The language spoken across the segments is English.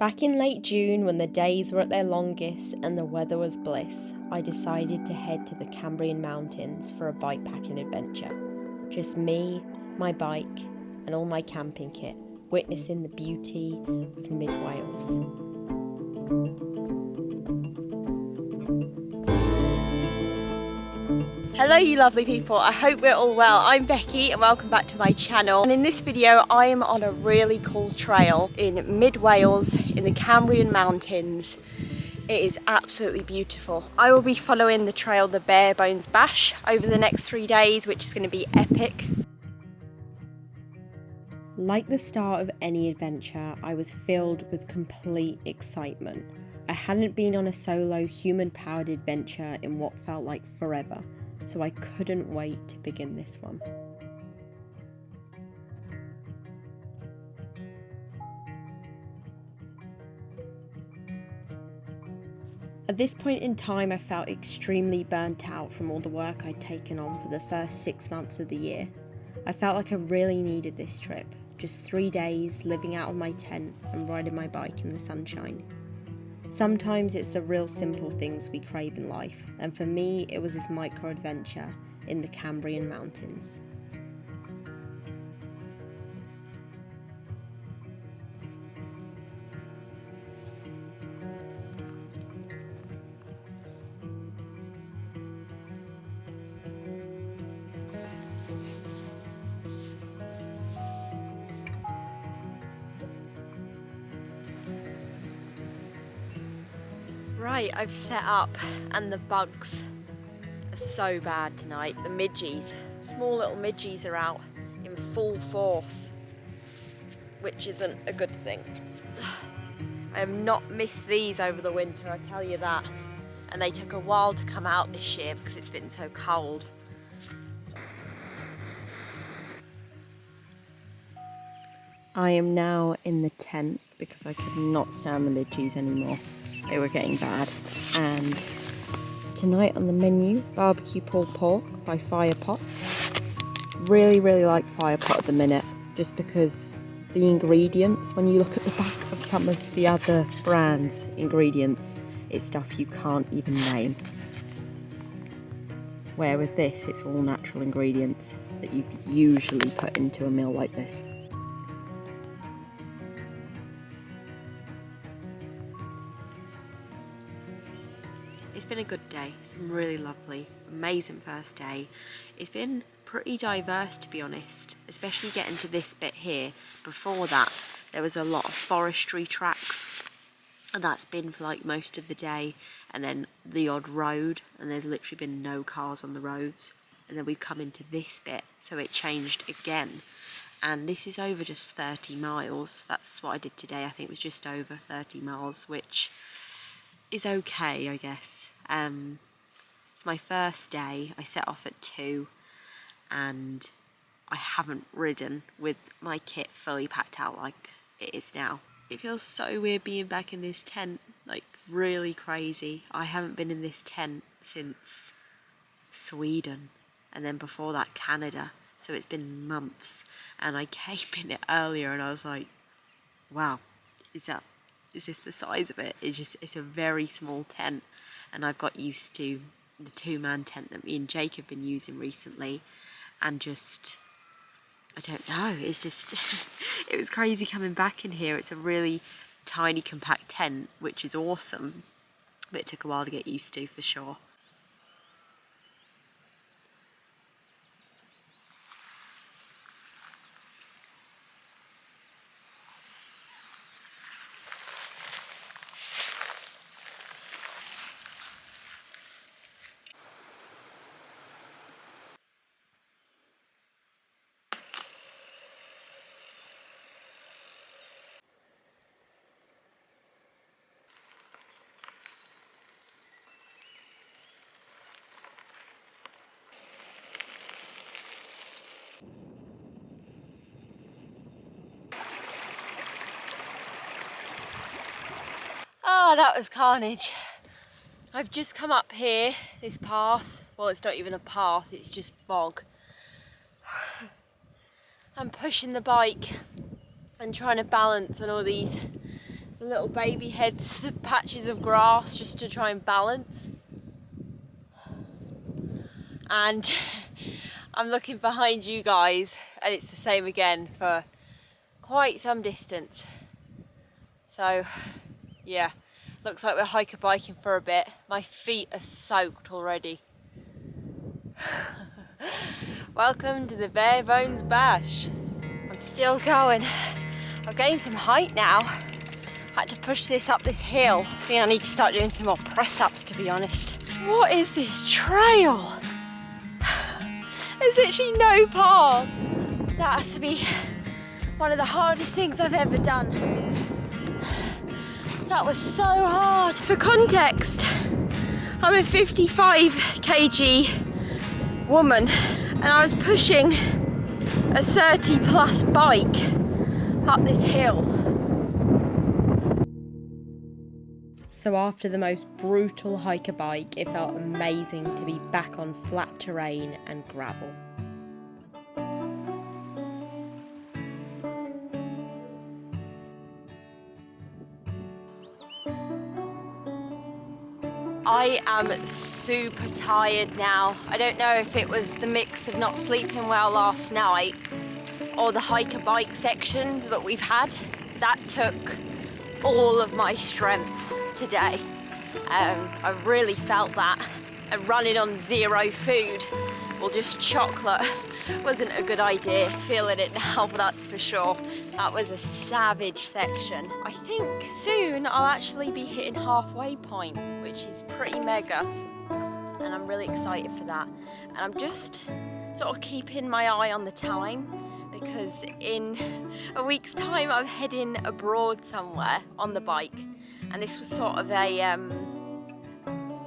Back in late June, when the days were at their longest and the weather was bliss, I decided to head to the Cambrian Mountains for a bikepacking adventure. Just me, my bike, and all my camping kit, witnessing the beauty of mid-Wales. Hello you lovely people, I hope we're all well. I'm Becky and welcome back to my channel. And in this video I am on a really cool trail in mid-Wales in the Cambrian Mountains. It is absolutely beautiful. I will be following the trail, the Bare Bones Bash, over the next 3 days, which is going to be epic. Like the start of any adventure, I was filled with complete excitement. I hadn't been on a solo human-powered adventure in what felt like forever, so I couldn't wait to begin this one. At this point in time, I felt extremely burnt out from all the work I'd taken on for the first 6 months of the year. I felt like I really needed this trip, just 3 days living out of my tent and riding my bike in the sunshine. Sometimes it's the real simple things we crave in life, and for me it was this micro adventure in the Cambrian Mountains. Right, I've set up and the bugs are so bad tonight. The midgies, small little midgies are out in full force, which isn't a good thing. I have not missed these over the winter, I tell you that. And they took a while to come out this year because it's been so cold. I am now in the tent because I could not stand the midgies anymore. They were getting bad. And tonight on the menu, barbecue pulled pork by Firepot. Really like Firepot at the minute, just because the ingredients, when you look at the back of some of the other brands' ingredients, it's stuff you can't even name. Where with this, it's all natural ingredients that you could usually put into a meal like this. It's been a good day, it's been really lovely, amazing first day. It's been pretty diverse to be honest, especially getting to this bit here. Before that there was a lot of forestry tracks and that's been for like most of the day, and then the odd road, and there's literally been no cars on the roads. And then we've come into this bit, so it changed again. And this is over just 30 miles, that's what I did today. I think it was just over 30 miles, which is okay, I guess. It's my first day. I set off at 2 and I haven't ridden with my kit fully packed out like it is now. It feels so weird being back in this tent, like really crazy. I haven't been in this tent since Sweden, and then before that Canada, so it's been months. And I came in it earlier and I was like, wow, is this the size of it? It's a very small tent, and I've got used to the 2-man tent that me and Jake have been using recently, and just, I don't know, it's just, it was crazy coming back in here. It's a really tiny compact tent, which is awesome, but it took a while to get used to for sure. Oh, that was carnage. I've just come up here, this path. Well, it's not even a path, it's just bog. I'm pushing the bike and trying to balance on all these the little baby heads the patches of grass just to try and balance. And I'm looking behind you guys and it's the same again for quite some distance. So yeah, looks like we're hiker biking for a bit. My feet are soaked already. Welcome to the Bare Bones Bash. I'm still going. I've gained some height now. Had to push this up this hill. I think I need to start doing some more press-ups, to be honest. What is this trail? There's literally no path. That has to be one of the hardest things I've ever done. That was so hard. For context, I'm a 55 kg woman and I was pushing a 30 plus bike up this hill. So after the most brutal hiker bike, it felt amazing to be back on flat terrain and gravel. I am super tired now. I don't know if it was the mix of not sleeping well last night or the hiker bike section that we've had. That took all of my strength today. I really felt that. And running on zero food, well, just chocolate, wasn't a good idea. Feeling it now, that's for sure. That was a savage section. I think soon I'll actually be hitting halfway point, which is pretty mega. And I'm really excited for that. And I'm just sort of keeping my eye on the time, because in a week's time I'm heading abroad somewhere on the bike, and this was sort of a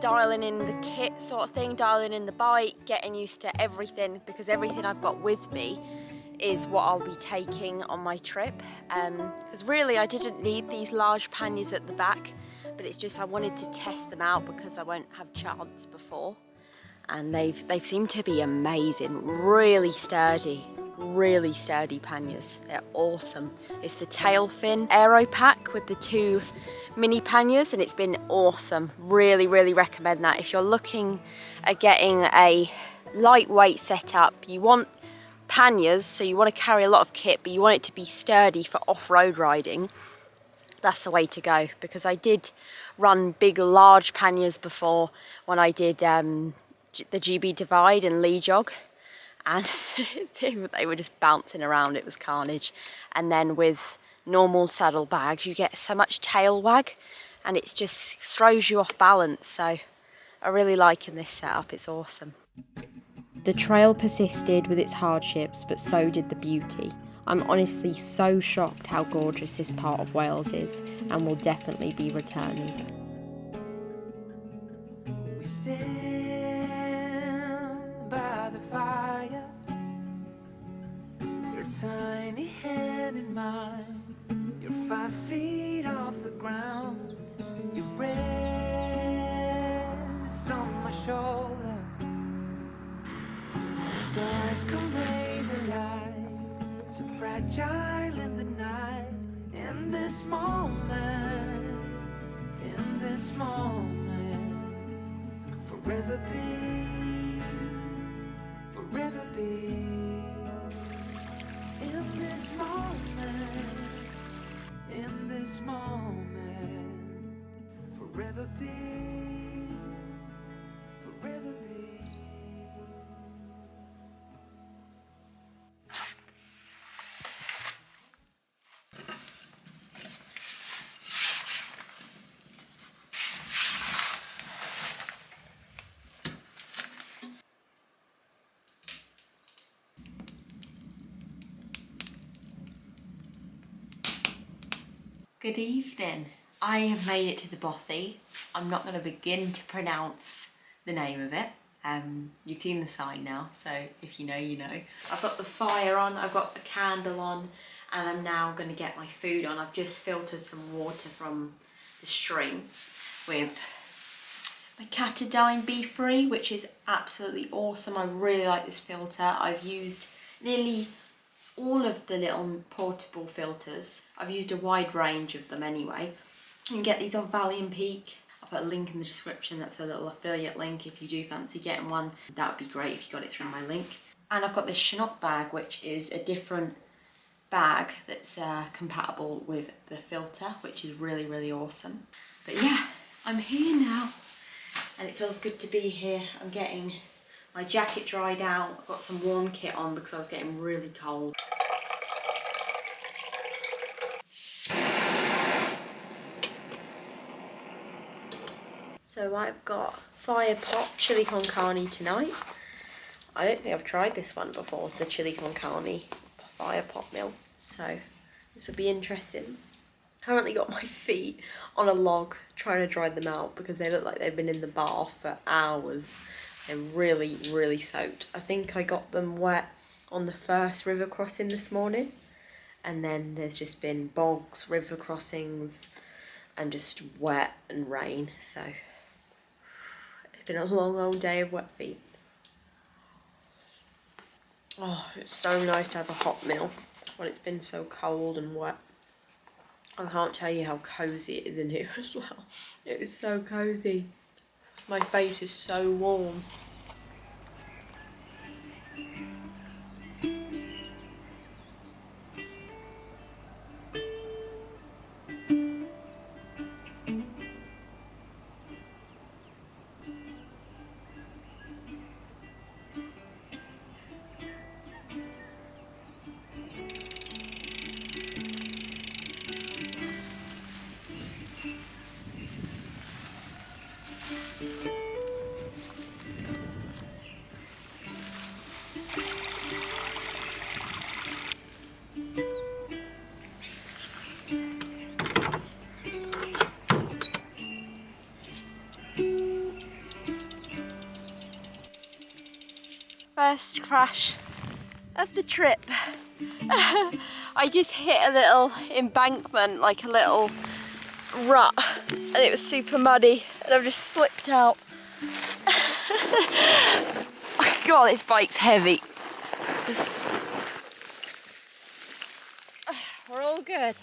dialing in the kit sort of thing, dialing in the bike, getting used to everything, because everything I've got with me is what I'll be taking on my trip, because really I didn't need these large panniers at the back, but it's just I wanted to test them out because I won't have chance before, and they've seemed to be amazing, really sturdy panniers. They're awesome. It's the tail fin aero pack with the 2 mini panniers, and it's been awesome. Really recommend that. If you're looking at getting a lightweight setup, you want panniers, so you want to carry a lot of kit, but you want it to be sturdy for off-road riding. That's the way to go, because I did run big large panniers before when I did the GB Divide and Lee Jog, and they were just bouncing around. It was carnage. And then with normal saddle bags you get so much tail wag and it just throws you off balance, so I really liking this setup. It's awesome. The trail persisted with its hardships, but so did the beauty. I'm honestly so shocked how gorgeous this part of Wales is, and will definitely be returning. We stand by the fire, your tiny hand in mine, you're 5 feet off the ground, you rest on my shoulder, the stars convey the light, so fragile in the night, in this moment, forever be, forever be, in this moment, forever be, forever be. Good evening. I have made it to the bothy. I'm not going to begin to pronounce the name of it. You've seen the sign now, so if you know, you know. I've got the fire on, I've got the candle on, and I'm now going to get my food on. I've just filtered some water from the stream with my Catadine Be Free, which is absolutely awesome. I really like this filter. I've used nearly all of the little portable filters. I've used a wide range of them anyway, You can get these off Valley and Peak. I'll put a link in the description. That's a little affiliate link if you do fancy getting one. That would be great if you got it through my link. And I've got this Chinook bag, which is a different bag that's compatible with the filter, which is really, really awesome. But yeah, I'm here now and it feels good to be here. I'm getting my jacket dried out. I've got some warm kit on because I was getting really cold. So I've got fire pot chili con carne tonight. I don't think I've tried this one before, the chili con carne fire pot meal. So this will be interesting. Currently got my feet on a log trying to dry them out because they look like they've been in the bath for hours. They're really, really soaked. I think I got them wet on the first river crossing this morning. And then there's just been bogs, river crossings, and just wet and rain. So it's been a long old day of wet feet. Oh, it's so nice to have a hot meal when it's been so cold and wet. I can't tell you how cosy it is in here as well. It is so cosy. My face is so warm. First crash of the trip. I just hit a little embankment, like a little rut, and it was super muddy and I've just slipped out. God, this bike's heavy. We're all good.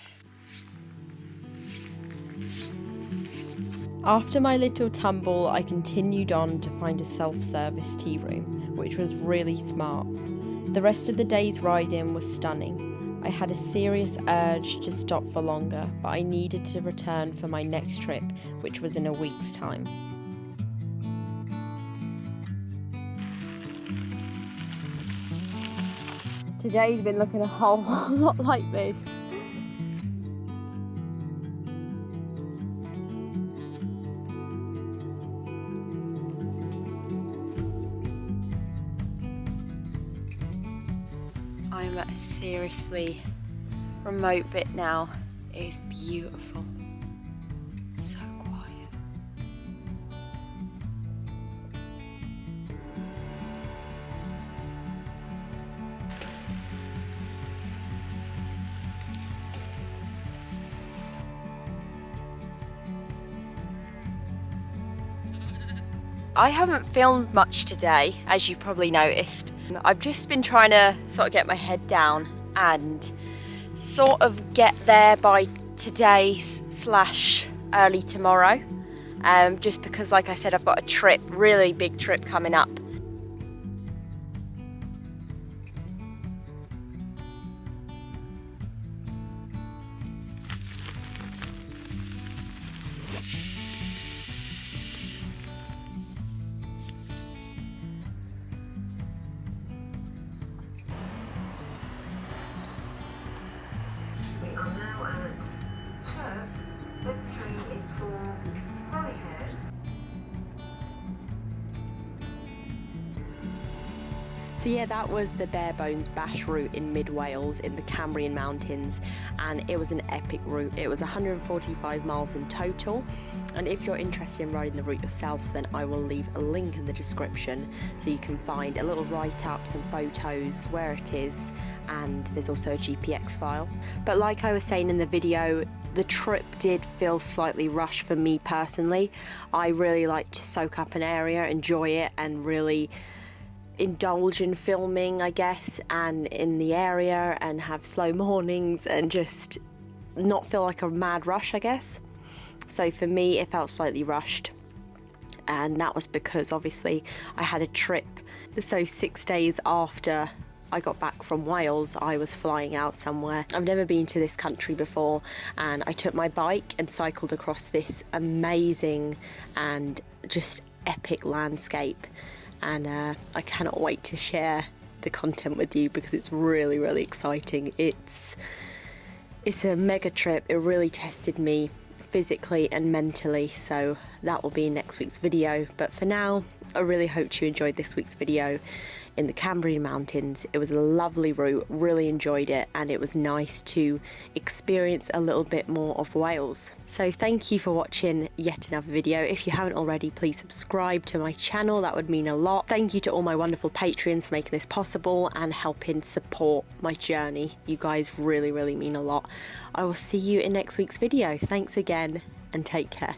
After my little tumble, I continued on to find a self-service tea room, which was really smart. The rest of the day's riding was stunning. I had a serious urge to stop for longer, but I needed to return for my next trip, which was in a week's time. Today's been looking a whole lot like this. I'm at a seriously remote bit now. It is beautiful. So quiet. I haven't filmed much today, as you've probably noticed. I've just been trying to sort of get my head down and sort of get there by today / early tomorrow. Just because, like I said, I've got a trip, really big trip coming up. So yeah, that was the bare bones bash route in mid-Wales in the Cambrian Mountains, and it was an epic route. It was 145 miles in total, and if you're interested in riding the route yourself, then I will leave a link in the description so you can find a little write-up, some photos, where it is, and there's also a GPX file. But like I was saying in the video, the trip did feel slightly rushed for me personally. I really like to soak up an area, enjoy it, and really indulge in filming, I guess, and in the area, and have slow mornings and just not feel like a mad rush, I guess. So for me, it felt slightly rushed. And that was because obviously I had a trip. So 6 days after I got back from Wales, I was flying out somewhere. I've never been to this country before, and I took my bike and cycled across this amazing and just epic landscape. And I cannot wait to share the content with you because it's really, really exciting. It's a mega trip. It really tested me physically and mentally, so that will be in next week's video. But for now, I really hope you enjoyed this week's video in the Cambrian Mountains. It was a lovely route, really enjoyed it, and it was nice to experience a little bit more of Wales. So thank you for watching yet another video. If you haven't already, please subscribe to my channel, that would mean a lot. Thank you to all my wonderful Patreons for making this possible and helping support my journey. You guys really, really mean a lot. I will see you in next week's video. Thanks again, and take care.